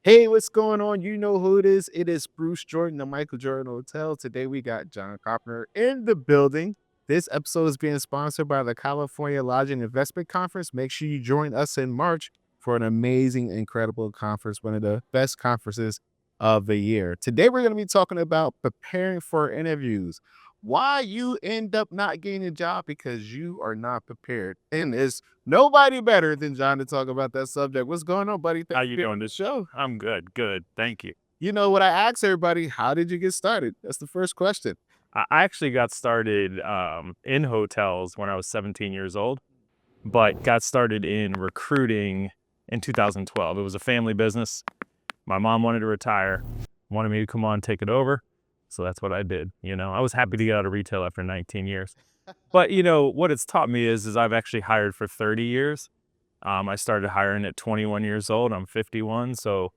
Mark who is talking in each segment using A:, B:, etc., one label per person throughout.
A: Hey, what's going on? You know who it is. It is Bruce Jordan, the Michael Jordan Hotel. Today we got John Carpenter in the building. This episode is being sponsored by the California Lodging Investment Conference. Make sure you join us in March for an amazing, incredible conference, one of the best conferences of the year. Today we're going to be talking about preparing for interviews. Why you end up not getting a job because you are not prepared. And there's nobody better than John to talk about that subject. What's going on, buddy?
B: How
A: Thanks
B: you
A: for being
B: doing?
A: on the show.
B: I'm good. Thank you.
A: You know what I ask everybody, how did you get started? That's the first question.
B: I actually got started in hotels when I was 17 years old, but got started in recruiting in 2012. It was a family business. My mom wanted to retire, wanted me to come on, take it over. So that's what I did. I was happy to get out of retail after 19 years. But what it's taught me is I've actually hired for 30 years. I started hiring at 21 years old. I'm 51. So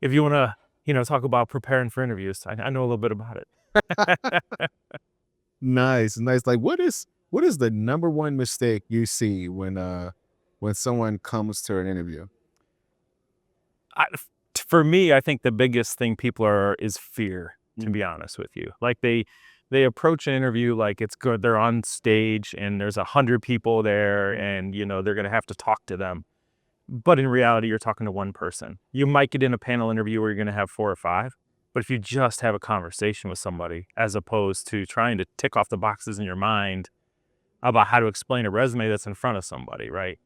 B: if you want to, talk about preparing for interviews, I know a little bit about it.
A: Nice, nice. Like what is the number one mistake you see when someone comes to an interview?
B: For me, I think the biggest thing people is fear, to be honest with you. Like they approach an interview like it's good. They're on stage and there's 100 people there and, they're going to have to talk to them. But in reality, you're talking to one person. You might get in a panel interview where you're going to have 4 or 5. But if you just have a conversation with somebody, as opposed to trying to tick off the boxes in your mind about how to explain a resume that's in front of somebody, right?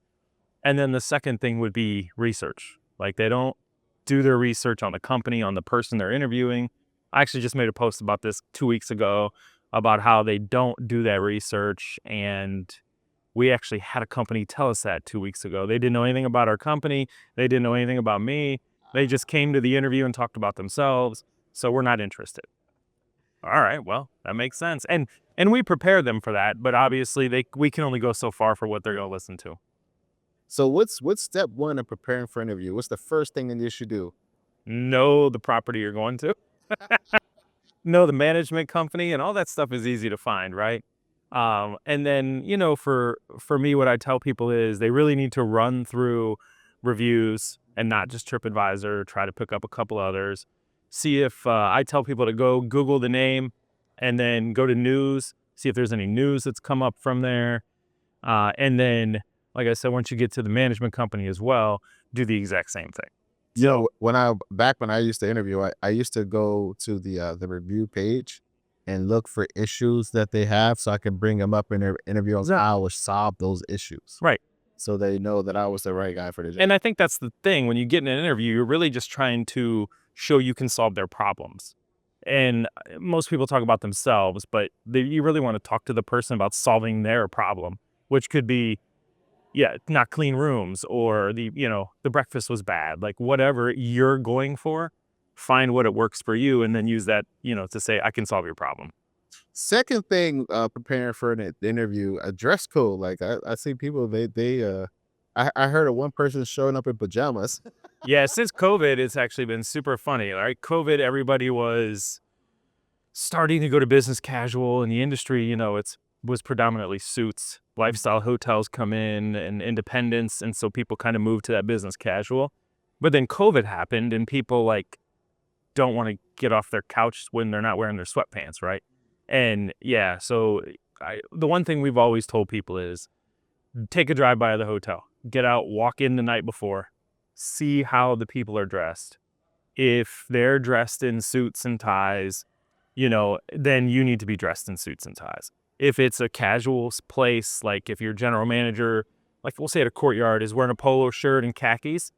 B: And then the second thing would be research. Like they don't do their research on the company, on the person they're interviewing. I actually just made a post about this 2 weeks ago about how they don't do that research. And we actually had a company tell us that 2 weeks ago. They didn't know anything about our company. They didn't know anything about me. They just came to the interview and talked about themselves. So we're not interested. All right, well, that makes sense. And we prepare them for that, but obviously we can only go so far for what they're going to listen to.
A: So what's step one of preparing for an interview? What's the first thing that you should do?
B: Know the property you're going to. Know the management company, and all that stuff is easy to find, right? And then, for me, what I tell people is they really need to run through reviews and not just TripAdvisor, try to pick up a couple others. See if I tell people to go Google the name and then go to news, see if there's any news that's come up from there. And then, like I said, once you get to the management company as well, do the exact same thing.
A: You know, when I used to interview, I used to go to the review page and look for issues that they have so I could bring them up in their interview on how I would solve those issues.
B: Right.
A: So they know that I was the right guy for the job.
B: And I think that's the thing. When you get in an interview, you're really just trying to show you can solve their problems. And most people talk about themselves, but you really want to talk to the person about solving their problem, which could be, not clean rooms or the breakfast was bad, like whatever you're going for, find what it works for you and then use that, to say, I can solve your problem.
A: Second thing, preparing for an interview, a dress code. Like I see people, I heard of one person showing up in pajamas.
B: Yeah, since COVID, it's actually been super funny. Right? COVID, everybody was starting to go to business casual in the industry. Was predominantly suits. Lifestyle hotels come in and independents. And so people kind of moved to that business casual. But then COVID happened and people don't want to get off their couch when they're not wearing their sweatpants, right? And so the one thing we've always told people is take a drive by the hotel, get out, walk in the night before, see how the people are dressed. If they're dressed in suits and ties, then you need to be dressed in suits and ties. If it's a casual place, like if your general manager, like we'll say at a Courtyard, is wearing a polo shirt and khakis,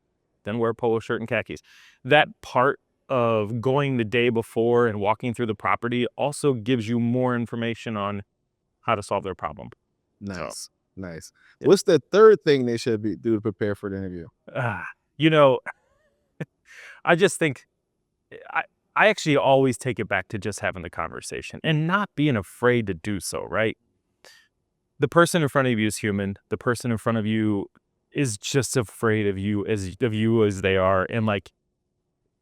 B: then wear a polo shirt and khakis. That part of going the day before and walking through the property also gives you more information on how to solve their problem.
A: Nice, nice.
B: Yeah.
A: What's the third thing they should do to prepare for the interview?
B: I just think I actually always take it back to just having the conversation and not being afraid to do so, right? The person in front of you is human. The person in front of you is just afraid of you as they are. And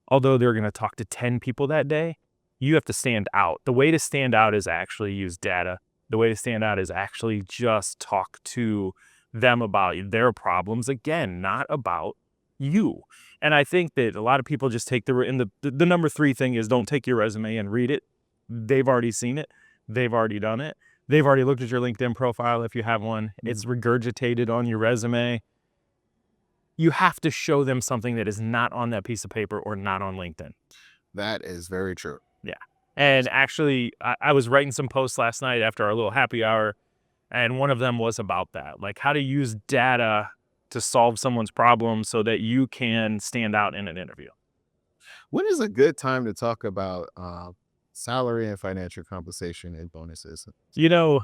B: although they're going to talk to 10 people that day, you have to stand out. The way to stand out is actually use data. The way to stand out is actually just talk to them about their problems, again, not about you. And I think that a lot of people just take the number 3 thing is don't take your resume and read it. They've already seen it. They've already done it. They've already looked at your LinkedIn profile if you have one. It's regurgitated on your resume. You have to show them something that is not on that piece of paper or not on LinkedIn.
A: That is very true.
B: Yeah. And actually, I was writing some posts last night after our little happy hour, and one of them was about that, like how to use data to solve someone's problem so that you can stand out in an interview.
A: When is a good time to talk about salary and financial compensation and bonuses?
B: You know,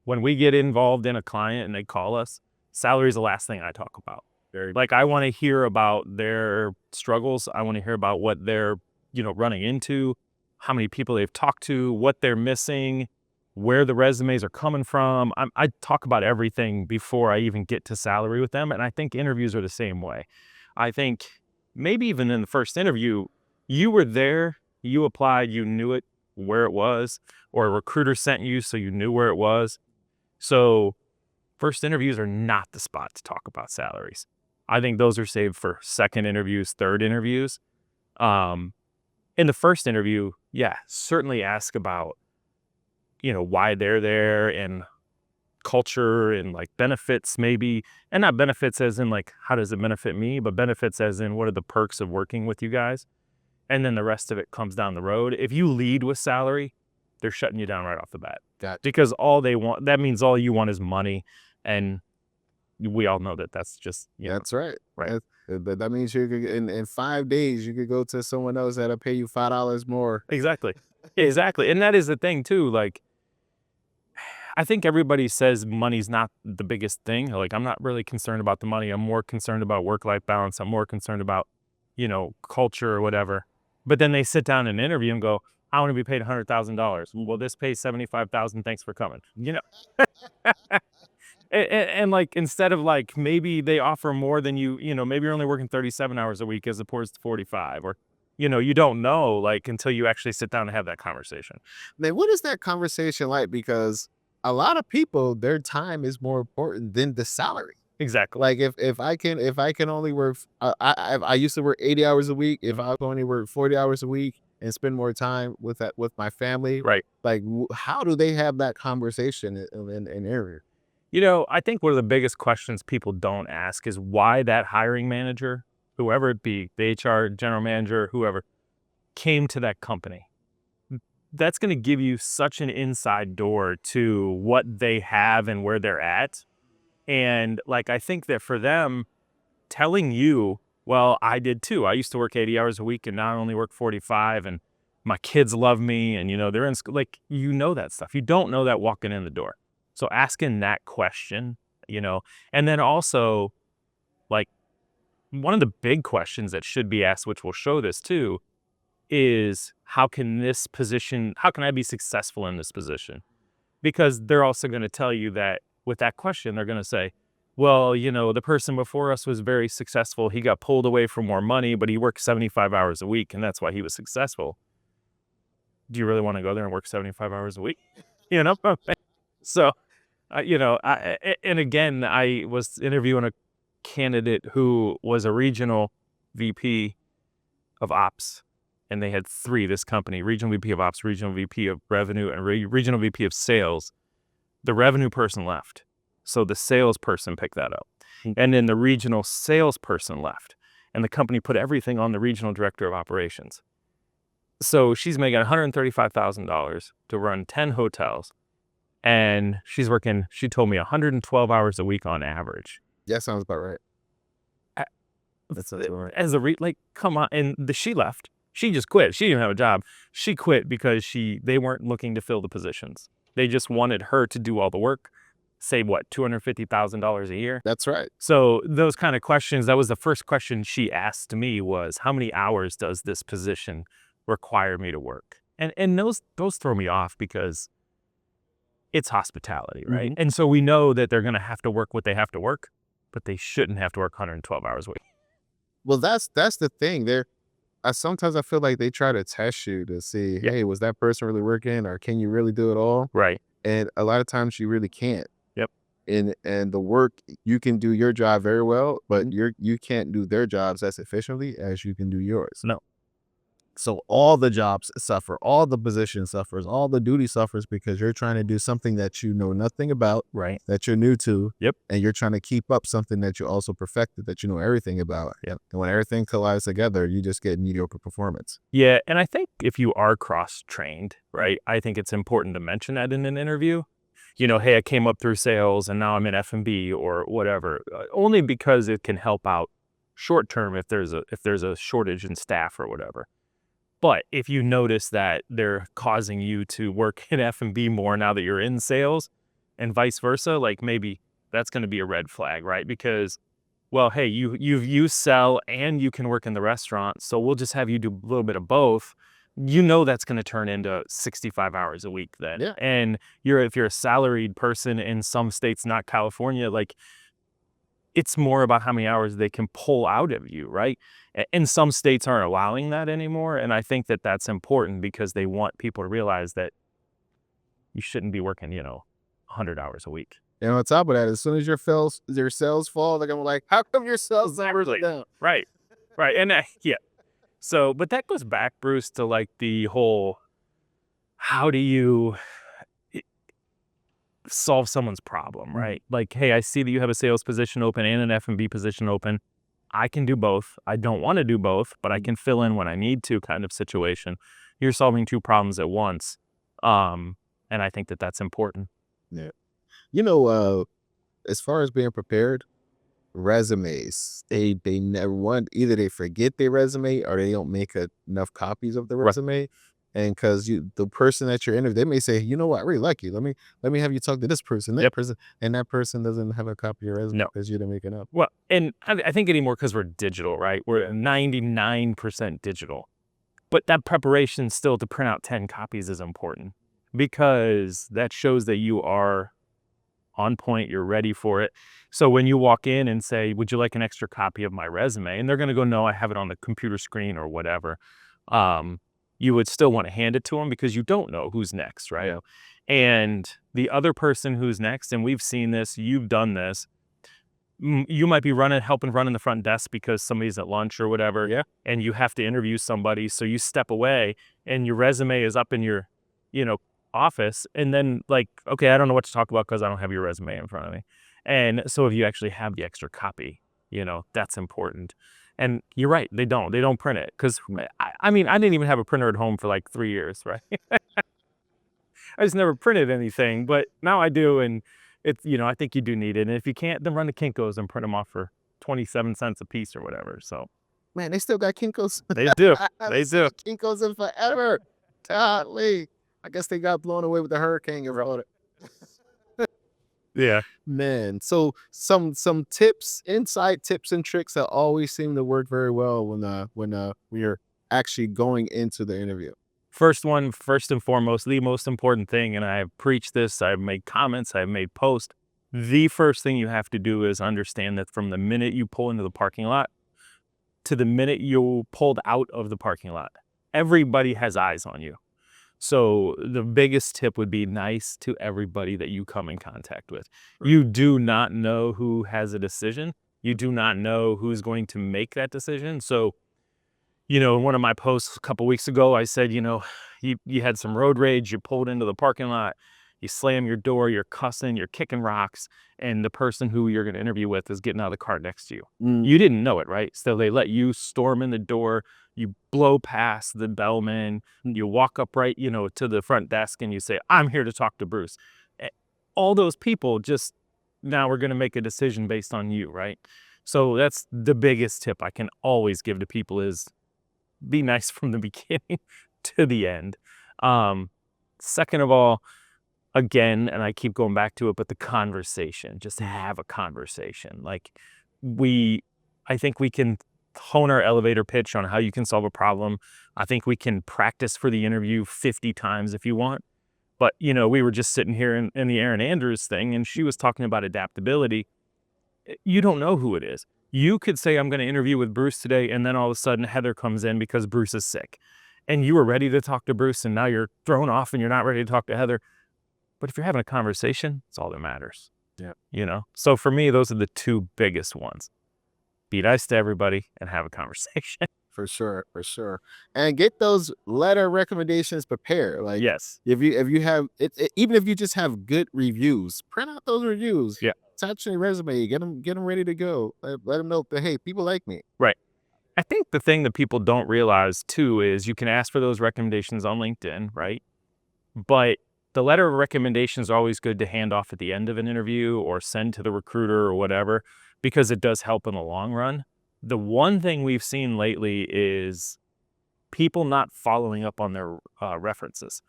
B: when we get involved in a client and they call us, salary is the last thing I talk about. Like, I want to hear about their struggles. I want to hear about what they're, running into, how many people they've talked to, what they're missing, where the resumes are coming from. I talk about everything before I even get to salary with them. And I think interviews are the same way. I think maybe even in the first interview, you were there, you applied, you knew it, where it was, or a recruiter sent you, so you knew where it was. So first interviews are not the spot to talk about salaries. I think those are saved for second interviews, third interviews. In the first interview, yeah, certainly ask about, why they're there and culture and like benefits maybe, and not benefits as in like, how does it benefit me, but benefits as in what are the perks of working with you guys? And then the rest of it comes down the road. If you lead with salary, they're shutting you down right off the bat.
A: Gotcha.
B: Because all they want, that means all you want is money. And we all know that that's just,
A: That's right.
B: Right.
A: That means you could in 5 days you could go to someone else that'll pay you $5 more.
B: Exactly. Exactly. And that is the thing too. Like, I think everybody says money's not the biggest thing. Like, I'm not really concerned about the money. I'm more concerned about work-life balance. I'm more concerned about, culture or whatever. But then they sit down in an interview and go, I want to be paid $100,000. Well, this pays $75,000. Thanks for coming. And like, instead of like, maybe they offer more than maybe you're only working 37 hours a week as opposed to 45, or, you don't know like until you actually sit down and have that conversation.
A: Man, what is that conversation like? Because a lot of people, their time is more important than the salary.
B: Exactly.
A: Like if I can only work, I used to work 80 hours a week. If I could only work 40 hours a week and spend more time with my family,
B: Right.
A: like how do they have that conversation in area?
B: I think one of the biggest questions people don't ask is why that hiring manager, whoever it be, the HR general manager, whoever, came to that company. That's going to give you such an inside door to what they have and where they're at. And like, I think that for them, telling you, well, I did too. I used to work 80 hours a week and now I only work 45, and my kids love me, and they're in school. Like, that stuff. You don't know that walking in the door. So asking that question, and then also, like, one of the big questions that should be asked, which will show this too, is how can I be successful in this position? Because they're also going to tell you that with that question, they're going to say, well, the person before us was very successful. He got pulled away for more money, but he worked 75 hours a week, and that's why he was successful. Do you really want to go there and work 75 hours a week? So, and again, I was interviewing a candidate who was a regional VP of ops, and they had 3, this company, regional VP of ops, regional VP of revenue, and regional VP of sales. The revenue person left, so the salesperson picked that up. And then the regional salesperson left, and the company put everything on the regional director of operations. So she's making $135,000 to run 10 hotels. And she's working, she told me, 112 hours a week on average.
A: That sounds about right.
B: That sounds about right. Like, come on. And she left. She just quit. She didn't have a job. She quit because they weren't looking to fill the positions. They just wanted her to do all the work, say what, $250,000 a year?
A: That's right.
B: So those kind of questions, that was the first question she asked me was, how many hours does this position require me to work? And those throw me off because it's hospitality, right? And so we know that they're going to have to work what they have to work, but they shouldn't have to work 112 hours a week.
A: Well, that's the thing. Sometimes I feel like they try to test you to see, hey, was that person really working, or can you really do it all?
B: Right.
A: And a lot of times you really can't.
B: Yep.
A: and the work, you can do your job very well, but you can't do their jobs as efficiently as you can do yours.
B: No.
A: So all the jobs suffer, all the position suffers, all the duty suffers because you're trying to do something that you know nothing about,
B: Right.
A: that you're new to,
B: Yep.
A: and you're trying to keep up something that you also perfected, that you know everything about.
B: Yep.
A: And when everything collides together, you just get mediocre performance.
B: Yeah, and I think if you are cross-trained, right, I think it's important to mention that in an interview. You know, hey, I came up through sales and now I'm in F&B or whatever, only because it can help out short term if there's a shortage in staff or whatever. But if you notice that they're causing you to work in F&B more now that you're in sales and vice versa, like maybe that's going to be a red flag, right? Because, well, hey, you sell and you can work in the restaurant, so we'll just have you do a little bit of both. You know that's going to turn into 65 hours a week then.
A: Yeah.
B: And if you're a salaried person in some states, not California, like it's more about how many hours they can pull out of you, right? And some states aren't allowing that anymore. And I think that that's important because they want people to realize that you shouldn't be working, 100 hours a week.
A: And on top of that, as soon as your sales fall, they're gonna be like, "How come your sales numbers are down?"
B: Right. Right. And yeah. So, but that goes back, Bruce, to like the whole, how do you solve someone's problem, right? Like, hey, I see that you have a sales position open and an F&B position open. I can do both. I don't want to do both, but I can fill in when I need to, kind of situation. You're solving two problems at once. And I think that that's important.
A: Yeah. As far as being prepared, resumes, they never want, either they forget their resume or they don't make enough copies of the
B: Right.
A: resume. And because the person that you're interviewing, they may say, you know what, I really like you. Let me have you talk to this person, that
B: Yep.
A: person, and that person doesn't have a copy of your resume
B: No.
A: because you didn't make it up.
B: Well, and I think anymore because we're digital, right? We're 99% digital. But that preparation still to print out 10 copies is important because that shows that you are on point, you're ready for it. So when you walk in and say, would you like an extra copy of my resume? And they're going to go, no, I have it on the computer screen or whatever. You would still want to hand it to them because you don't know who's next, right?
A: Yeah.
B: And the other person who's next, and we've seen this, you've done this, you might be helping run in the front desk because somebody's at lunch or whatever.
A: Yeah.
B: And you have to interview somebody. So you step away and your resume is up in your, office. And then like, okay, I don't know what to talk about because I don't have your resume in front of me. And so if you actually have the extra copy, that's important. And you're right. They don't print it. Cause I mean, I didn't even have a printer at home for like 3 years, right? I just never printed anything, but now I do. And it's, I think you do need it. And if you can't, then run to Kinko's and print them off for 27 cents a piece or whatever. So
A: Man, they still got Kinko's.
B: they do.
A: I
B: They
A: haven't seen
B: do.
A: Kinko's in forever. Golly. I guess they got blown away with the hurricane and all that.
B: Yeah.
A: Man, so some tips, inside tips and tricks that always seem to work very well when we're actually going into the interview.
B: First and foremost, the most important thing, and I've preached this, I've made comments, I've made posts. The first thing you have to do is understand that from the minute you pull into the parking lot to the minute you pulled out of the parking lot, everybody has eyes on you. So the biggest tip would be nice to everybody that you come in contact with. You do not know who has a decision. You do not know who's going to make that decision. So, in one of my posts a couple weeks ago, I said, you had some road rage, you pulled into the parking lot, you slam your door, you're cussing, you're kicking rocks, and the person who you're going to interview with is getting out of the car next to you. You didn't know it, right? So they let you storm in the door, you blow past the bellman, you walk up right, to the front desk and you say, I'm here to talk to Bruce. All those people just now we're going to make a decision based on you, right? So that's the biggest tip I can always give to people is be nice from the beginning to the end. Second of all, again, and I keep going back to it, but the conversation, just have a conversation. Like I think we can hone our elevator pitch on how you can solve a problem. I think we can practice for the interview 50 times if you want. But, we were just sitting here in the Erin Andrews thing, and she was talking about adaptability. You don't know who it is. You could say, I'm going to interview with Bruce today, and then all of a sudden Heather comes in because Bruce is sick. And you were ready to talk to Bruce, and now you're thrown off and you're not ready to talk to Heather. But if you're having a conversation, it's all that matters.
A: Yeah.
B: You know? So for me, those are the two biggest ones. Be nice to everybody and have a conversation.
A: For sure, for sure. And get those letter recommendations prepared. Like
B: Yes.
A: if you have even if you just have good reviews, print out those reviews.
B: Yeah.
A: Attach your resume, get them ready to go. Let them know that hey, people like me.
B: Right. I think the thing that people don't realize too is you can ask for those recommendations on LinkedIn, right? But the letter of recommendation is always good to hand off at the end of an interview or send to the recruiter or whatever, because it does help in the long run. The one thing we've seen lately is people not following up on their references.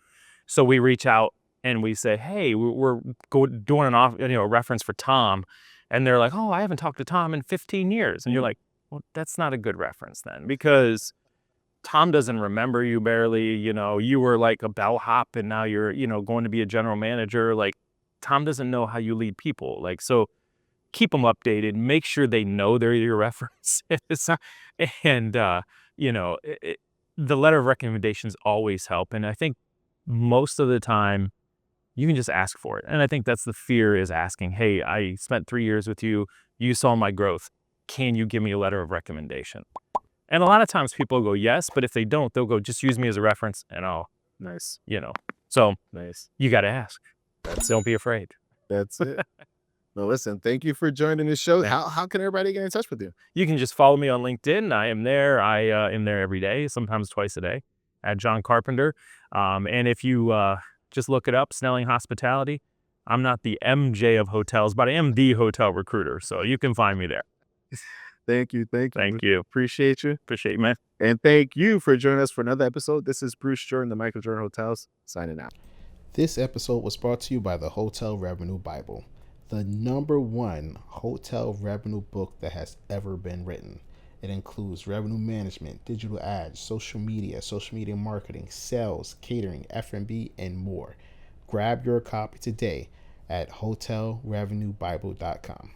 B: So we reach out and we say, "Hey, we're doing a reference for Tom," and they're like, "Oh, I haven't talked to Tom in 15 years," and you're like, "Well, that's not a good reference then, because Tom doesn't remember you barely. You were like a bellhop, and now you're going to be a general manager. Like, Tom doesn't know how you lead people. Like, so keep them updated. Make sure they know they're your references, and the letter of recommendations always help. And I think most of the time you can just ask for it. And I think that's the fear, is asking, "Hey, I spent 3 years with you. You saw my growth. Can you give me a letter of recommendation?" And a lot of times people go yes, but if they don't, they'll go, "Just use me as a reference and I'll,"
A: Nice.
B: So
A: Nice.
B: you got to ask. Don't be afraid.
A: That's it. Well, listen, thank you for joining the show. How can everybody get in touch with you?
B: You can just follow me on LinkedIn. I am there. I am there every day, sometimes twice a day, at John Carpenter. And if you just look it up, Snelling Hospitality. I'm not the MJ of hotels, but I am the hotel recruiter. So you can find me there.
A: Thank you.
B: Thank you.
A: Appreciate you.
B: Appreciate you, man.
A: And thank you for joining us for another episode. This is Bruce Jordan, the Michael Jordan Hotels, signing out. This episode was brought to you by the Hotel Revenue Bible, the #1 hotel revenue book that has ever been written. It includes revenue management, digital ads, social media marketing, sales, catering, F&B, and more. Grab your copy today at hotelrevenuebible.com.